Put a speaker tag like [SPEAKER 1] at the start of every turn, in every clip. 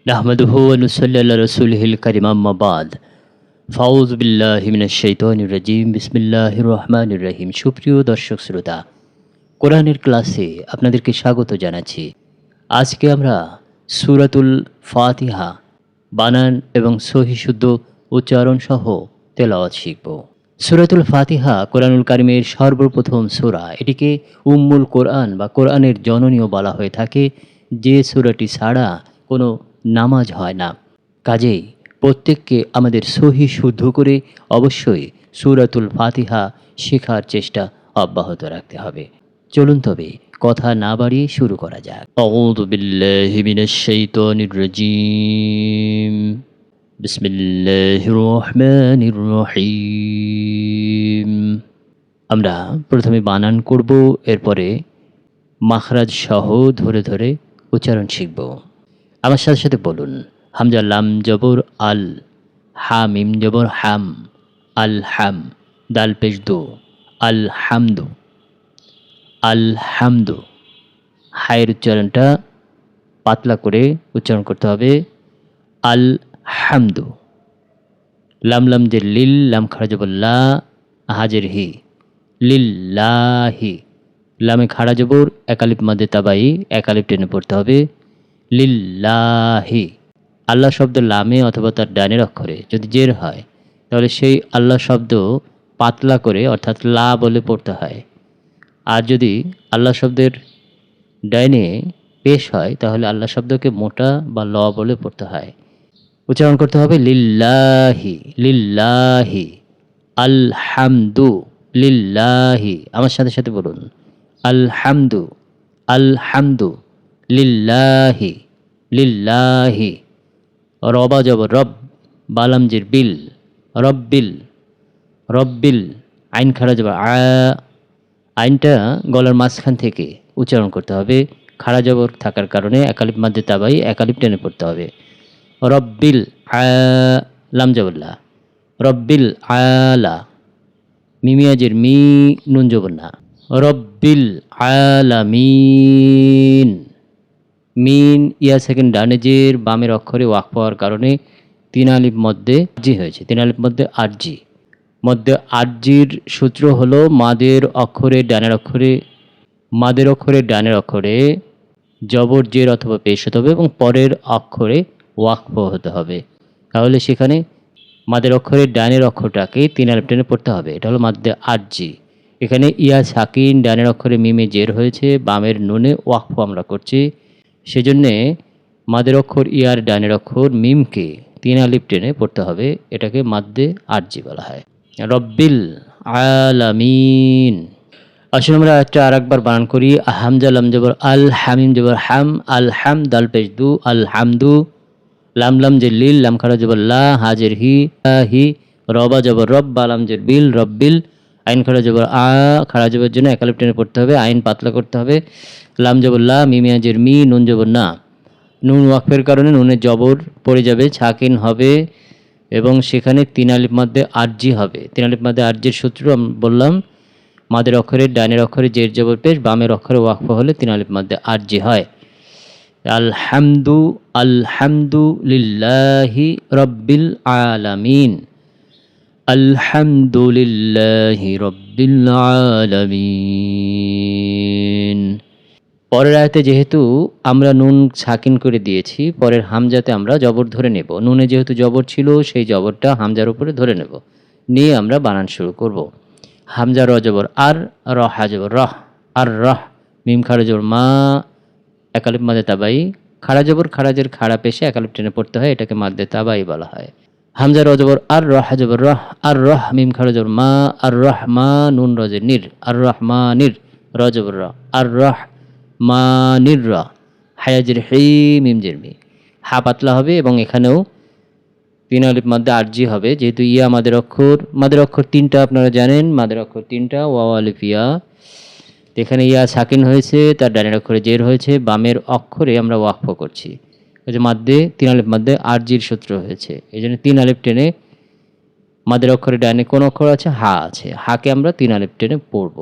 [SPEAKER 1] নাহমাদুহু ওয়া নুসাল্লি আলা রাসূলিহিল কারীম আম্মা বাদ ফাউযু বিল্লাহি মিনাশ শাইতানির রাজীম বিসমিল্লাহির রহমানির রহিম। সুপ্রিয় দর্শক শ্রোতা, কোরআনের ক্লাসে আপনাদেরকে স্বাগত জানাচ্ছি। আজকে আমরা সূরাতুল ফাতিহা বানান এবং সহি শুদ্ধ উচ্চারণ সহ তেলাওয়াত শিখব। সূরাতুল ফাতিহা কোরআনুল কারীমের সর্বপ্রথম সূরা। এটিকে উম্মুল কোরআন বা কোরআনের জননীও বলা হয়ে থাকে, যে সূরাটি ছাড়া কোনো নামাজ হয় না। কাজেই প্রত্যেককে আমাদের সহি শুদ্ধ করে অবশ্যই সূরাতুল ফাতিহা শেখার চেষ্টা অব্যাহত রাখতে হবে। চলুন তবে কথা না বাড়িয়ে শুরু করা যাক। আউযু বিল্লাহি মিনাশ শাইতানির রাজীম। বিসমিল্লাহির রহমানির রহিম। আমরা প্রথমে বানান করব, এরপরে মাখরাজ সহ ধরে ধরে উচ্চারণ শিখব। আমার সাথে সাথে বলুন, হামজা লাম জবর আল, হা মিম জবর হাম, আল হাম, দাল পেশ দো, আল হামদু, আল হামদু। হায়ের উচ্চারণটা পাতলা করে উচ্চারণ করতে হবে, আল হামদু। লাম লাম যে লিল, লাম খাড়া জবর লা, হাজের হি, লিল্লাহি। লামে খাড়া জবর, একালিপ মাদে তাবাই, একালিপ টেনে পড়তে হবে, লিল্লাহি। আল্লাহ শব্দ লামে অথবা তার ডানের অক্ষরে যদি জের হয়, তাহলে সেই আল্লাহ শব্দ পাতলা করে অর্থাৎ লা বলে পড়তে হয়। আর যদি আল্লাহ শব্দের ডাইনে পেশ হয়, তাহলে আল্লাহ শব্দকে মোটা বা ল বলে পড়তে হয়। উচ্চারণ করতে হবে লিল্লাহি, লিল্লাহি, আলহামদু, লিল্লাহি। আমার সাথে সাথে বলুন, আলহামদু, আলহামদু, লিল্লাহি, লিল্লাহি। রবা জবর রব, বালামজির বিল, রব্বিল, রব্বিল। আইন খাড়া জবর আ, আইনটা গলার মাঝখান থেকে উচ্চারণ করতে হবে। খাড়া জবর থাকার কারণে একালিপ মাদ্দে তাবাই, একালিপ টেনে পড়তে হবে। রব্বিল আ, লাম জবরলা, রব্বিল আলা, মিমিয়াজির মি, নুন জবর না, রব্বিল আলামিন। মিন ইয়া সেকেন্ড ডানে জের, বামের অক্ষরে ওয়াক পাওয়ার কারণে তিন আলিফ মধ্যে জি হয়েছে, তিন আলিফ মধ্যে আরজি। মধ্যে আরজির সূত্র হলো মাদের অক্ষরে ডানের অক্ষরে, মাদের অক্ষরে ডানের অক্ষরে জবর জের অথবা পেশ হতে হবে এবং পরের অক্ষরে ওয়াকফ হতে হবে। তাহলে সেখানে মাদের অক্ষরের ডানের অক্ষরটাকে তিন আলিফ টেনে পড়তে হবে। এটা হলো মাদ্দে আরজি। এখানে ইয়া সাকিন, ডানের অক্ষরে মিমে জের হয়েছে, বামের নুনে ওয়াকফ আমরা করছি। সেজন্যে মাদের অক্ষর ইয়ার ডানের অক্ষর মিমকে তিন আলিফ টেনে পড়তে হবে। এটাকে মাদ্দে আরজি বলা হয়। রব্বিল আলামিন। আসলে আমরা একটা আর একবার বানান করি। হামজা লাম জবর আল, হামিম জবর হাম, আল হাম, দাল পেশ দু, আল হামদু। লাম লাম যে লিল, লাম খাড়া জবর লা, হাজের হি, হি। রবা জবর রব, বালাম জের বিল, রব্বিল। আইন খাড়া জবর আ, খাড়া জবর জন্য একালিপ টেনে পড়তে হবে, আইন পাতলা করতে হবে। লাম জবর লা, মিমিয়াজের মি, নুন জবর না। নুন ওয়াকফের কারণে নুনের জবর পড়ে যাবে, ছাকিন হবে এবং সেখানে তিন আলিফ মাদ্দে আরজি হবে। তিন আলিফ মাদ্দে আরজির সূত্র বললাম, মাদের অক্ষরের ডানের অক্ষরে জের জবর পেশ, বামের অক্ষরে ওয়াকফ হলে তিন আলিফ মাদ্দে আরজি হয়। আলহামদু, আলহামদু লিল্লাহি রব্বিল আলামিন, আলহামদুলিল্লাহি রব্বিল আলামিন। পরের আয়াতে যেহেতু আমরা নুন সাকিন করে দিয়েছি, পরের হামজাতে আমরা জবর ধরে নেব। নুনে যেহেতু জবর ছিল, সেই জবরটা হামজার উপরে ধরে নেব, নিয়ে আমরা বানান শুরু করব। হামজা র জবর আর, র হা জবর রহ, আর রহ। মিম খাড়া জবর মা, একালিপ মাদে তাবাই। খাড়া জবর খাড়াজের খাড়া পেশে একালিপ টেনে পড়তে হয়, এটাকে মাদ্দে তাবাই বলা হয়। হামজা র জবর আর, রহ জবর রহ, আর রহ। মিম খাড়া জবর মা, আর রহ মা, নুন রজের নির, আর রহ মা নির, র জবর র, আর রহ মানির র। হায়াজের হি, মিম জের মি। হা পাতলা হবে এবং এখানেও তিন আলিফ মাদ্দে আরজি হবে, যেহেতু ইয়া মাদের অক্ষর। মাদের অক্ষর তিনটা আপনারা জানেন, মাদের অক্ষর তিনটা, ওয়াও আলিফ ইয়া। এখানে ইয়া সাকিন হয়েছে, তার ডানের অক্ষরে জের হয়েছে, বামের অক্ষরে আমরা ওয়াকফ করছি। ওই যে মাদ্দে তিন আলিফ মাদ্দে আরজির সূত্র হয়েছে, এই জন্য তিন আলিফ টেনে মাদের অক্ষরে ডানে কোন অক্ষর আছে? হা আছে, হাকে আমরা তিন আলিফ টেনে পড়ব।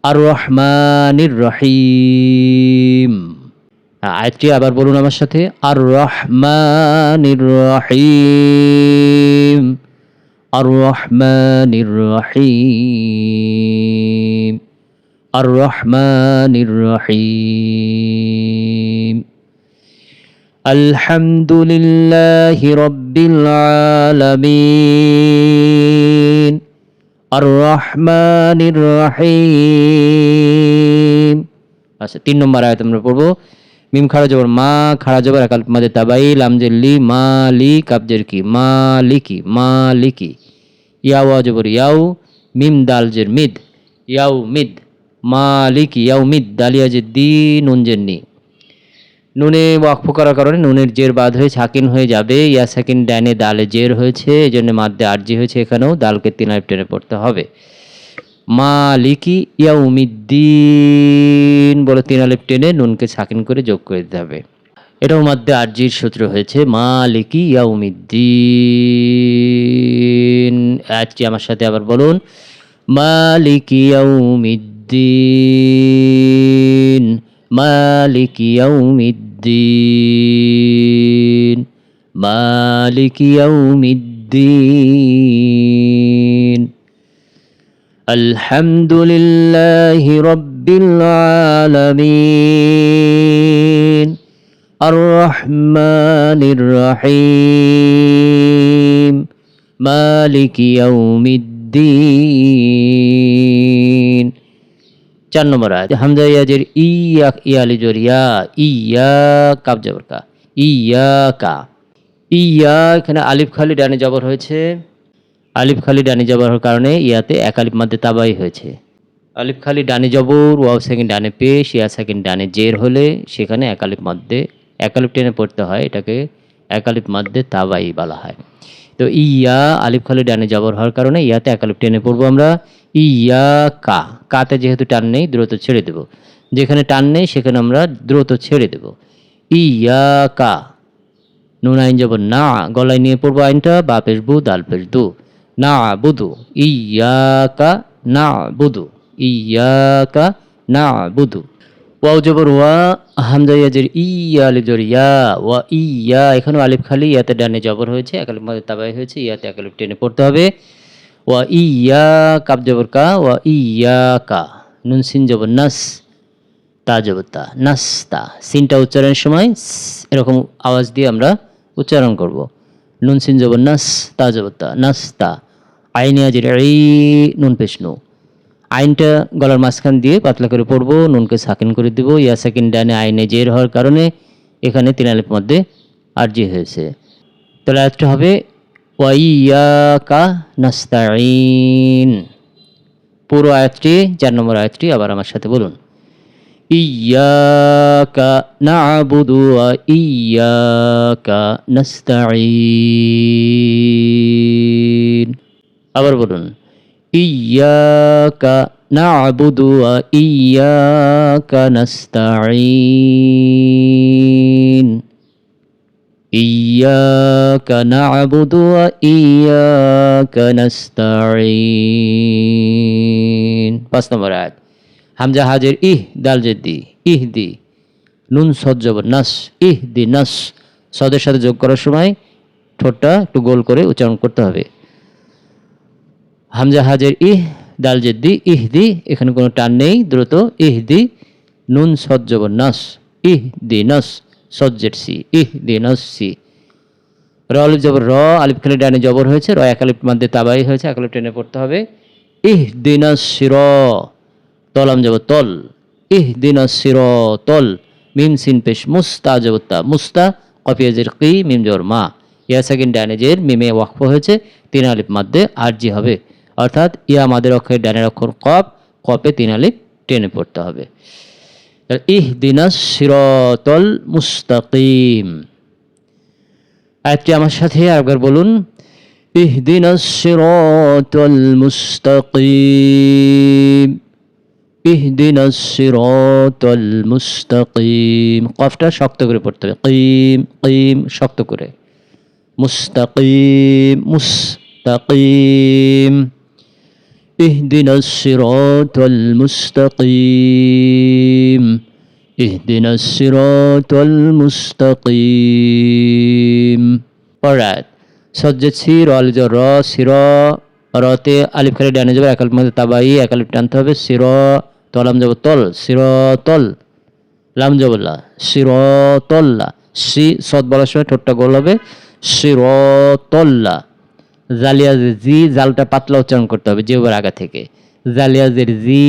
[SPEAKER 1] আর রহমানির রহিম। আয়াতটি আবার বলুন আমার সাথে, আর রহমানির রহিম, আর রহমানির রহিম, আর রহমানির রহিম। আলহামদুলিল্লাহি রাব্বিল আলামিন, আর রহমানির রহিম। আচ্ছা, 3 নম্বর আয়াত আমরা পড়বো। মিম খাড়া জবর মা, খাড়া জবর একাল মাদে তাবাই, লাম জের লি, মালি কাবজের কি, মালিকি, মালিকি। ইয়াও জবর ইয়াও, মিম দাল জের মিদ, ইয়াও মিদ, মালিকি ইয়াও মিদ, দালিয়া জের দি, নুন জের নি। নুনে ওয়াকফ করার কারণে নুনের জের বাদ হয়ে সাকিন হয়ে যাবে। ইয়া সাকিন ডানে দালে জের হয়েছে, এই জন্য মাদ্দে আরজি হয়েছে। এখানেও দালকে 3 আলিফ টেনে পড়তে হবে। মালিকি ইয়াউমিদ্দিন বলে 3 আলিফ টেনে নুনকে সাকিন করে যোগ করে দিতে হবে। এটাও মাদ্দে আরজির সূত্র হয়েছে, মালিকি ইয়াউমিদ্দিন। আজকে আমার সাথে আবার বলুন, মালিকি ইয়াউমিদ্দিন, মালিকি ইয়াউমিদ্দিন, মালিকি ইয়াউমিদ্দিন। আলহামদুলিল্লাহি রাব্বিল আলামিন, আর রহমানির রহিম, মালিকি ইয়াউমিদ্দিন। 4 নম্বর আয়াত, হামজা ইয়াজের ইয়া, ইয়ালি জোর ইয়া, ইয়া কাব জবর কা, ইয়াকা। ইয়া এখানে আলিফ খালি ডানে জবর হয়েছে। আলিফ খালি ডানে জবর হওয়ার কারণে ইয়াতে এক আলিফ মাদ্দে তাবাই হয়েছে। আলিফ খালি ডানে জবর, ওয়াও সেকেন্ড ডানে পেশ, ইয়া সেকেন্ড ডানে জের হলে সেখানে এক আলিফ মাদ্দে, এক আলিফ টেনে পড়তে হয়, এটাকে এক আলিফ মাদ্দে তাবাই বলা হয়। তো ইয়া আলিফ খালি ডানে জবর হওয়ার কারণে ইয়াতে এক আলিফ টেনে পড়বো আমরা। ইয়া কা, কাতে যেহেতু টান নেই দ্রুত ছেড়ে দেব, যেখানে টান নেই সেখানে আমরা দ্রুত ছেড়ে দেব। ইয়া কা, নুন আইন জবর না, গলায় নিয়ে পড়বো আইনটা, বা পেশ বু, দাল পেশ দু, না বুধু, ইয়াকা না বুধু, ইয়াকা না বুধু। ওয়াও জবর ওয়া, হামজা ইয়াজের ইয়া আলিফ জবর ইয়া, ওয়া ইয়া, এখানেও আলিফ খালি, ইয়াতে ডানে জবর হয়েছে, এক আলিফ মাদ্দে তাবাই হয়েছে, ইয়াতে এক আলিফ টেনে পড়তে হবে। ওয়া ইয়া কাব জবর কা, ওয়া ইয়া কা, নুন সিন জবর নাস, তা জবর তা, নাস্তা। সিনটা উচ্চারণের সময় এরকম আওয়াজ দিয়ে আমরা উচ্চারণ করব। নুন সিন জবর নাস, তা জবর তা, নাস্তা। আইন ইয়াজের ই, নুন পেশ নু, আইনটা গলার মাঝখান দিয়ে পাতলা করে পড়বো, নুনকে সাকিন করে দিব। ইয়া সাকিন ডানে আইনে জের হওয়ার কারণে এখানে 3 আলিফ মধ্যে আরজি হয়েছে। তাহলে আয়াতটা হবে ওয়া ইয়াকা নাস্তাইন। পুরো আয়াতটি, 4 নম্বর আয়াতটি আবার আমার সাথে বলুন, ইয়াকা না'বুদু ওয়া ইয়াকা নাস্তাইন। আবার বলুন, ইয়াকা না'বুদু ওয়া ইয়াকা নাস্তাইন, ইয়াকা না'বুদু ওয়া ইয়াকা নাস্তাইন। 5 নম্বর আয়াত, হামজা হাজের ইহ, দাল জেদ্দি, ইহদি, নুন সদ জবর নাস, ইহদি নাস। সদের সাথে যোগ করার সময় ঠোঁটটা একটু গোল করে উচ্চারণ করতে হবে। হামজা হাজের ইহ, দাল জেদ্দি, ইহদি, এখানে কোনো টান নেই, দ্রুত ইহদি, নুন সদ জবর নাস, ইহদি নাস, সজ্জের সি, ইহদি নাস সি। র আলিফ জবর র, আলিফ খালি ডানে জবর হয়েছে, র এক আলিফ মাদ্দে তাবাই হয়েছে, এক আলিফ টেনে পড়তে হবে। ইহদিনাস সিরাত, তলাম যাব তল, ইহদিনাস সিরাতল, মিম সিন পেশ মুস্তা জবর তা, মুস্তা, কফিয়া জের কি, মিম জবর মা, ইয়া সাকিন ডানে জের, মিমে ওয়াকফ হয়েছে, 3 আলিফ মাদ্দে আরজি হবে। অর্থাৎ ইয়া মাদের অক্ষরের ডানের অক্ষর কফ, কফে 3 আলিফ টেনে পড়তে হবে। ইহদিনাস সিরাতল মুস্তাকিম। আয়াতটি আমার সাথে আরেকবার বলুন, ইহদিনাস সিরাতাল মুস্তাকিম, ইহদিনাস সিরাতাল মুস্তাকিম। কফটা শক্ত করে পড়তে হবে, কিম, কিম শক্ত করে, মুস্তাকিম, মুস্তাকিম, ইহদিনাস সিরাতাল মুস্তাকিম, ইহদিনাস সিরাতাল মুস্তাকিম। Alright. সজ্জে সির আল র সির রতে আলিফ খালি ডানে যাবে, এক আলিফ মধ্যে তাবাই, এক আলিফ টানতে হবে। সির তলাম যাব তল, সির তল, লাম জবল্লা, সির তল্লা। সি সদ বলার সময় ঠোঁটটা গোল হবে, সির তল্লা। জালিয়াজের জি, জালটা পাতলা উচ্চারণ করতে হবে জিহ্বার আগা থেকে। জালিয়াজের জি,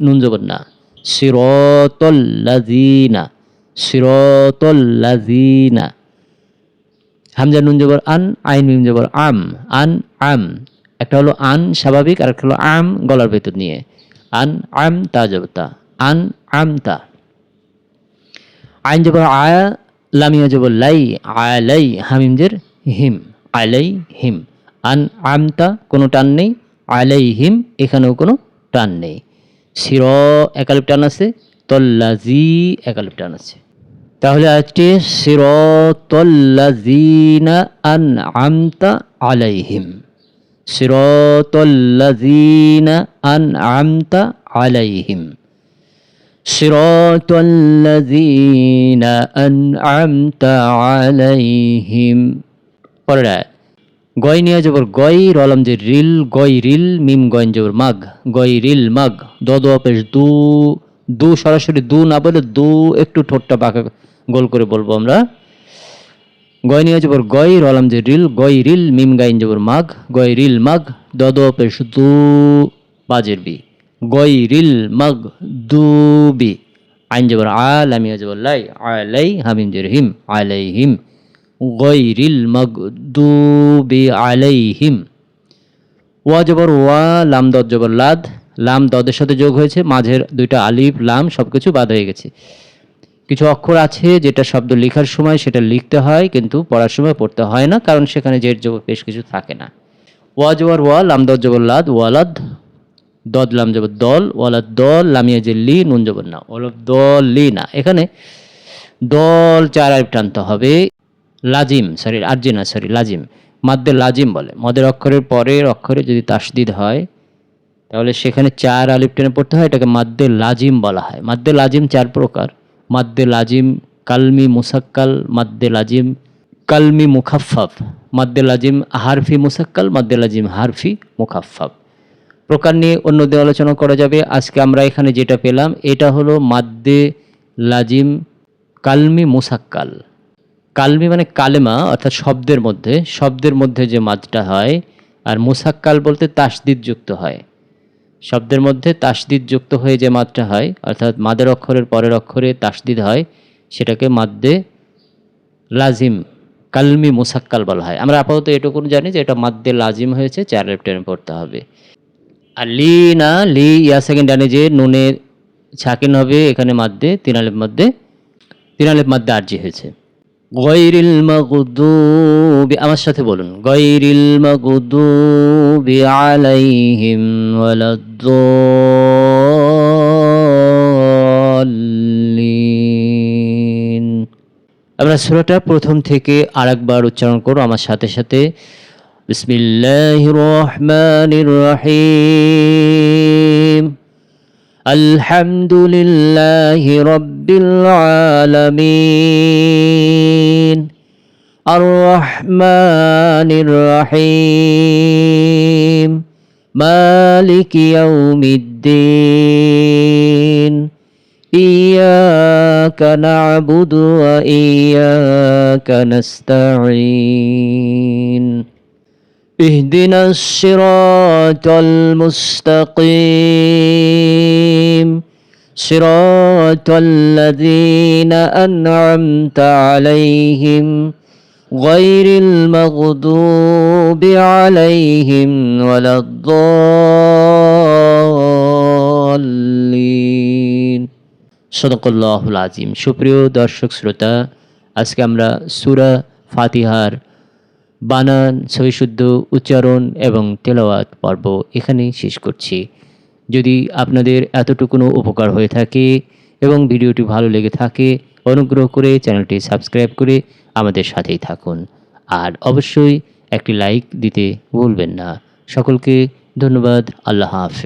[SPEAKER 1] নুন জবর না, সির তল্লাজিনা, সির তল্লাজিনা। হামজা নুন জবর আন, আইন মিম জবর আম, আন আম। একটা হলো আন স্বাভাবিক, আর একটা হলো আম গলার ভেতর নিয়ে। আন আম তা জবতা, আন আম তা। আইন জবর আয়া, লামিয়া জবর লাই, আলাই, হামিম জের হিম, আলাই হিম। আন আমতা কোনো টান নেই, আলাই হিম এখানেও কোনো টান নেই। সির একালিপ টান আছে, তল্লাজি একালিপ টান আছে। তাহলে আজকে সিরাতাল্লাযীনা আন'আমতা আলাইহিম, সিরাতাল্লাযীনা আন'আমতা আলাইহিম, সিরাতাল্লাযীনা আন'আমতা আলাইহিম। পরের আয়াত, গয় নিয়ে জবর গয়, রলাম যে রিল, গয় রিল, মিম গয়ন জবর মাগ, গয় রিল মাগ। দ পেশ দু, দু সরাসরি দু না বলে দু একটু ঠোঁটটা বাঁকা গোল করে বলবো আমরা। গয় নিয়ে জবর গয়, রলাম যে রিল, গয় রিল, মিম গাইন জবর মাগ, গয় রিল মাগ। দ পেশ দু, বাজের বি, গয় রিল মাগ দুবি। আইন জবর আ, লামিয়া জবর লাই, আলাই, হামিম জের হিম, আলাইহিম, গয়রিল মাগদুবি আলাইহিম। ওয়া জবর ওয়া, লাম দদ জবর লাদ, লাম দদের সাথে যোগ হয়েছে, মাঝের দুইটা আলিফ লাম সবকিছু বাদ হয়ে গেছে। কিছু অক্ষর আছে যেটা শব্দ লেখার সময় সেটা লিখতে হয় কিন্তু পড়ার সময় পড়তে হয় না, কারণ সেখানে জের জবর বেশ কিছু থাকে না। ওয়া জবর ওয়া, লাম দদ জবর লাদ, ওয়ালাদ, দদ লাম জবর দল, ওয়ালাদ দল, লামিয়া যে লি, নুন জবর না, ওয়ালাদ দল লি না। এখানে দল চার আলিফ টানতে হবে। লাজিম সরি আরজি না সরি লাজিম, মাদ্দে লাজিম বলে। মদের অক্ষরের পরের অক্ষরে যদি তাসদিদ হয় তাহলে সেখানে চার আলিফ টেনে পড়তে হয়, এটাকে মাদ্দে লাজিম বলা হয়। মাদ্দে লাজিম চার প্রকার, মাদ্দে লাজিম কালমি মুসাক্কাল, মাদ্দে লাজিম কালমি মুখাফফাফ, মাদ্দে লাজিম হারফি মুসাক্কাল, মাদ্দে লাজিম হারফি মুখাফফাফ। প্রকার নিয়ে অন্য দিয়ে আলোচনা করা যাবে। আজকে আমরা এখানে যেটা পেলাম এটা হলো মাদ্দে লাজিম কালমি মুসাক্কাল। কালমি মানে কালেমা অর্থাৎ শব্দের মধ্যে যে মাদটা হয়, আর মুসাক্কাল বলতে তাসদিদ যুক্ত হয়। শব্দের মধ্যে তাসদিদ যুক্ত হয়ে যে মাদটা হয় অর্থাৎ মাদের অক্ষরের পরের অক্ষরে তাসদিদ হয় সেটাকে মাদ্দে লাজিম কালমি মুসাক্কাল বলা হয়। আমরা আপাতত এটুকু জানি যে এটা মাদ্দে লাজিম হয়েছে, চার আলিফ টেনে পড়তে হবে। আর লি না, লি ইয়া সেকেন্ড ডানে যে নুনে ছাকিন হবে, এখানে মাদ্দে তিন আলিফ মাদ্দে আরজি হয়েছে। গয়রিল মাগদুবি, আমার সাথে বলুন, গয়রিল মাগদুবি আলাইহিম ওয়ালাদ-দাল্লিন। আমরা সূরাটা প্রথম থেকে আরেকবার উচ্চারণ করব আমার সাথে সাথে। বিসমিল্লাহির রহমানির রহিম। আলহামদুলিল্লাহি রাব্বিল আলামিন, আর রহমানির রহিম, মালিকি ইয়াউমিদ্দিন, ইয়াকা না'বুদু ওয়া ইয়াকা নাস্তাঈন, ইহদিনাস সিরাতাল মুস্তাকিম, সিরাতাল্লাযীনা আন'আমতা আলাইহিম গায়রিল মাগদুবি আলাইহিম ওয়ালাদ-দাল্লিন। সাদাকাল্লাহুল আযীম। সুপ্রিয় দর্শক শ্রোতা, আজকে আমরা সূরা ফাতিহার বানান, সহিশুদ্ধ উচ্চারণ এবং তেলাওয়াত পর্ব এখানেই শেষ করছি। যদি আপনাদের এতটুকুনো উপকার হয়ে থাকে এবং ভিডিওটি ভালো লেগে থাকে, অনুগ্রহ করে চ্যানেলটি সাবস্ক্রাইব করে আমাদের সাথেই থাকুন। আর অবশ্যই একটি লাইক দিতে ভুলবেন না। সকলকে ধন্যবাদ। আল্লাহ হাফেজ।